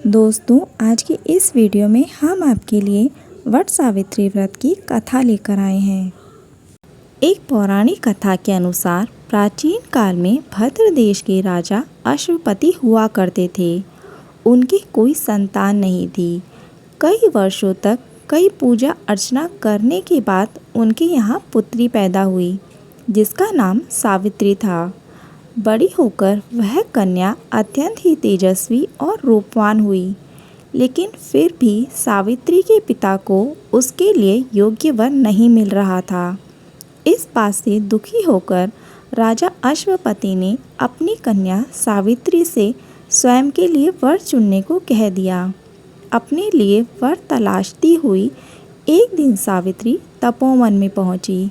दोस्तों, आज की इस वीडियो में हम आपके लिए वट सावित्री व्रत की कथा लेकर आए हैं। एक पौराणिक कथा के अनुसार प्राचीन काल में भद्र देश के राजा अश्वपति हुआ करते थे। उनकी कोई संतान नहीं थी। कई वर्षों तक कई पूजा अर्चना करने के बाद उनके यहाँ पुत्री पैदा हुई, जिसका नाम सावित्री था। बड़ी होकर वह कन्या अत्यंत ही तेजस्वी और रूपवान हुई, लेकिन फिर भी सावित्री के पिता को उसके लिए योग्य वर नहीं मिल रहा था। इस बात से दुखी होकर राजा अश्वपति ने अपनी कन्या सावित्री से स्वयं के लिए वर चुनने को कह दिया। अपने लिए वर तलाशती हुई एक दिन सावित्री तपोवन में पहुंची।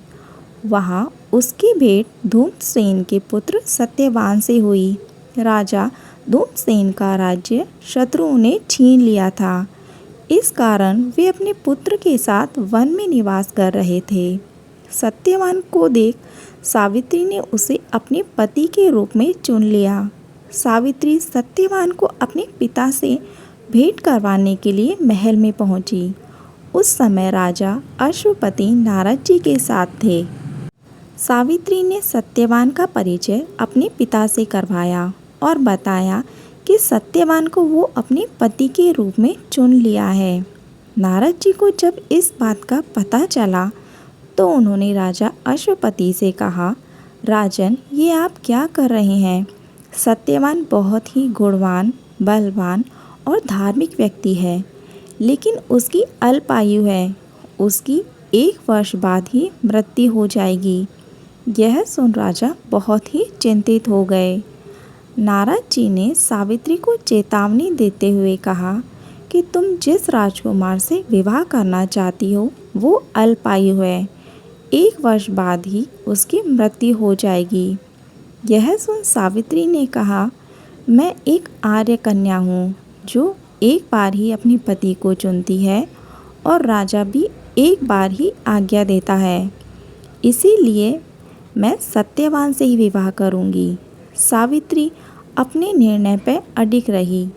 वहाँ उसकी भेंट धूम्रसेन के पुत्र सत्यवान से हुई। राजा धूम्रसेन का राज्य शत्रुओं ने छीन लिया था। इस कारण वे अपने पुत्र के साथ वन में निवास कर रहे थे। सत्यवान को देख सावित्री ने उसे अपने पति के रूप में चुन लिया। सावित्री सत्यवान को अपने पिता से भेंट करवाने के लिए महल में पहुंची। उस समय राजा अश्वपति नारद जी के साथ थे। सावित्री ने सत्यवान का परिचय अपने पिता से करवाया और बताया कि सत्यवान को वो अपने पति के रूप में चुन लिया है। नारद जी को जब इस बात का पता चला तो उन्होंने राजा अश्वपति से कहा, राजन, ये आप क्या कर रहे हैं? सत्यवान बहुत ही गुणवान, बलवान और धार्मिक व्यक्ति है, लेकिन उसकी अल्प आयु है। उसकी 1 वर्ष बाद ही मृत्यु हो जाएगी। यह सुन राजा बहुत ही चिंतित हो गए। नारद जी ने सावित्री को चेतावनी देते हुए कहा कि तुम जिस राजकुमार से विवाह करना चाहती हो वो अल्पायु है। 1 वर्ष बाद ही उसकी मृत्यु हो जाएगी। यह सुन सावित्री ने कहा, मैं एक आर्य कन्या हूँ जो एक बार ही अपने पति को चुनती है और राजा भी एक बार ही आज्ञा देता है, इसीलिए मैं सत्यवान से ही विवाह करूंगी। सावित्री अपने निर्णय पर अडिग रही।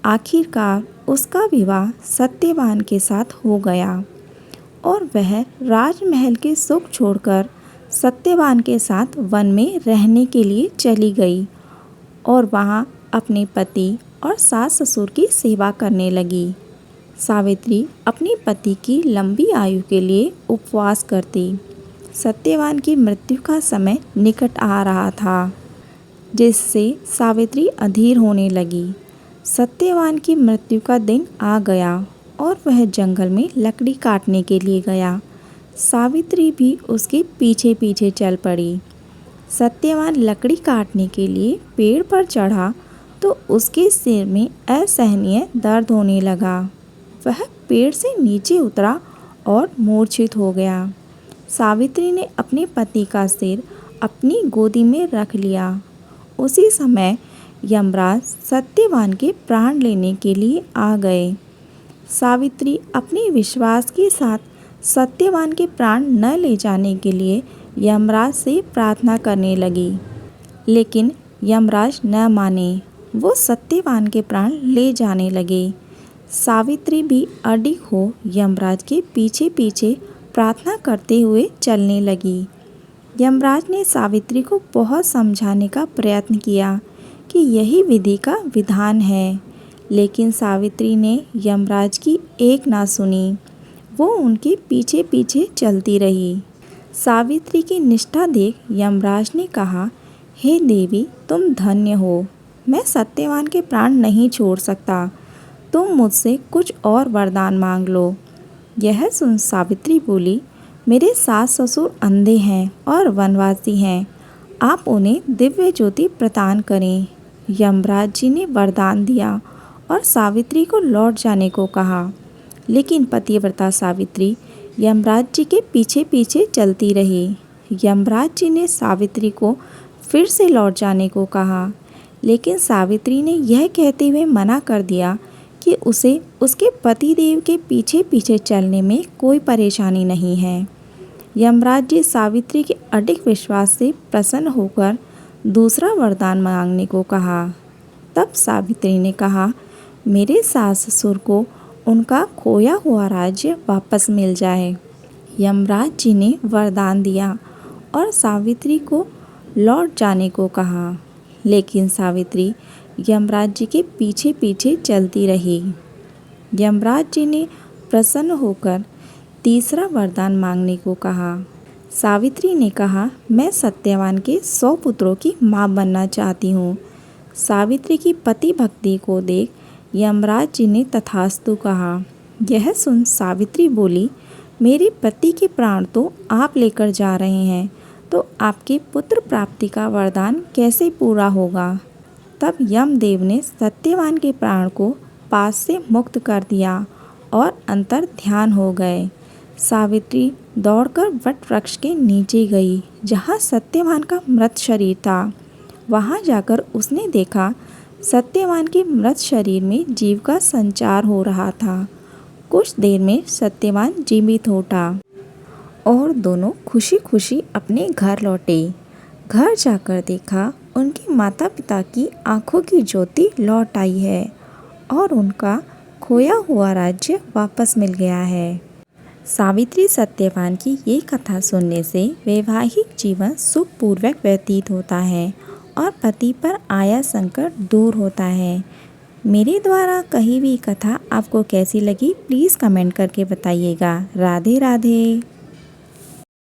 आखिरकार उसका विवाह सत्यवान के साथ हो गया और वह राजमहल के सुख छोड़कर सत्यवान के साथ वन में रहने के लिए चली गई और वहाँ अपने पति और सास ससुर की सेवा करने लगी। सावित्री अपने पति की लंबी आयु के लिए उपवास करती। सत्यवान की मृत्यु का समय निकट आ रहा था, जिससे सावित्री अधीर होने लगी। सत्यवान की मृत्यु का दिन आ गया और वह जंगल में लकड़ी काटने के लिए गया। सावित्री भी उसके पीछे पीछे चल पड़ी। सत्यवान लकड़ी काटने के लिए पेड़ पर चढ़ा तो उसके सिर में असहनीय दर्द होने लगा। वह पेड़ से नीचे उतरा और मूर्छित हो गया। सावित्री ने अपने पति का सिर अपनी गोदी में रख लिया। उसी समय यमराज सत्यवान के प्राण लेने के लिए आ गए। सावित्री अपने विश्वास के साथ सत्यवान के प्राण न ले जाने के लिए यमराज से प्रार्थना करने लगी, लेकिन यमराज न माने। वो सत्यवान के प्राण ले जाने लगे। सावित्री भी अडिग हो यमराज के पीछे पीछे प्रार्थना करते हुए चलने लगी। यमराज ने सावित्री को बहुत समझाने का प्रयत्न किया कि यही विधि का विधान है, लेकिन सावित्री ने यमराज की एक ना सुनी। वो उनके पीछे पीछे चलती रही। सावित्री की निष्ठा देख यमराज ने कहा, हे देवी, तुम धन्य हो। मैं सत्यवान के प्राण नहीं छोड़ सकता। तुम मुझसे कुछ और वरदान मांग लो। यह सुन सावित्री बोली, मेरे सास ससुर अंधे हैं और वनवासी हैं। आप उन्हें दिव्य ज्योति प्रदान करें। यमराज जी ने वरदान दिया और सावित्री को लौट जाने को कहा, लेकिन पतिव्रता सावित्री यमराज जी के पीछे पीछे चलती रही। यमराज जी ने सावित्री को फिर से लौट जाने को कहा, लेकिन सावित्री ने यह कहते हुए मना कर दिया कि उसे उसके पतिदेव के पीछे पीछे चलने में कोई परेशानी नहीं है। यमराज जी सावित्री के अडिग विश्वास से प्रसन्न होकर दूसरा वरदान मांगने को कहा। तब सावित्री ने कहा, मेरे सास ससुर को उनका खोया हुआ राज्य वापस मिल जाए। यमराज जी ने वरदान दिया और सावित्री को लौट जाने को कहा, लेकिन सावित्री यमराज जी के पीछे पीछे चलती रही। यमराज जी ने प्रसन्न होकर तीसरा वरदान मांगने को कहा। सावित्री ने कहा, मैं सत्यवान के 100 पुत्रों की माँ बनना चाहती हूँ। सावित्री की पति भक्ति को देख यमराज जी ने तथास्तु कहा। यह सुन सावित्री बोली, मेरे पति के प्राण तो आप लेकर जा रहे हैं, तो आपके पुत्र प्राप्ति का वरदान कैसे पूरा होगा। तब यमदेव ने सत्यवान के प्राण को पास से मुक्त कर दिया और अंतर ध्यान हो गए। सावित्री दौड़कर वट वृक्ष के नीचे गई, जहाँ सत्यवान का मृत शरीर था। वहाँ जाकर उसने देखा सत्यवान के मृत शरीर में जीव का संचार हो रहा था। कुछ देर में सत्यवान जीवित हो उठा और दोनों खुशी खुशी अपने घर लौटे। घर जाकर देखा उनके माता पिता की आंखों की ज्योति लौट आई है और उनका खोया हुआ राज्य वापस मिल गया है। सावित्री सत्यवान की ये कथा सुनने से वैवाहिक जीवन सुखपूर्वक व्यतीत होता है और पति पर आया संकट दूर होता है। मेरे द्वारा कही हुई कथा आपको कैसी लगी, प्लीज़ कमेंट करके बताइएगा। राधे राधे।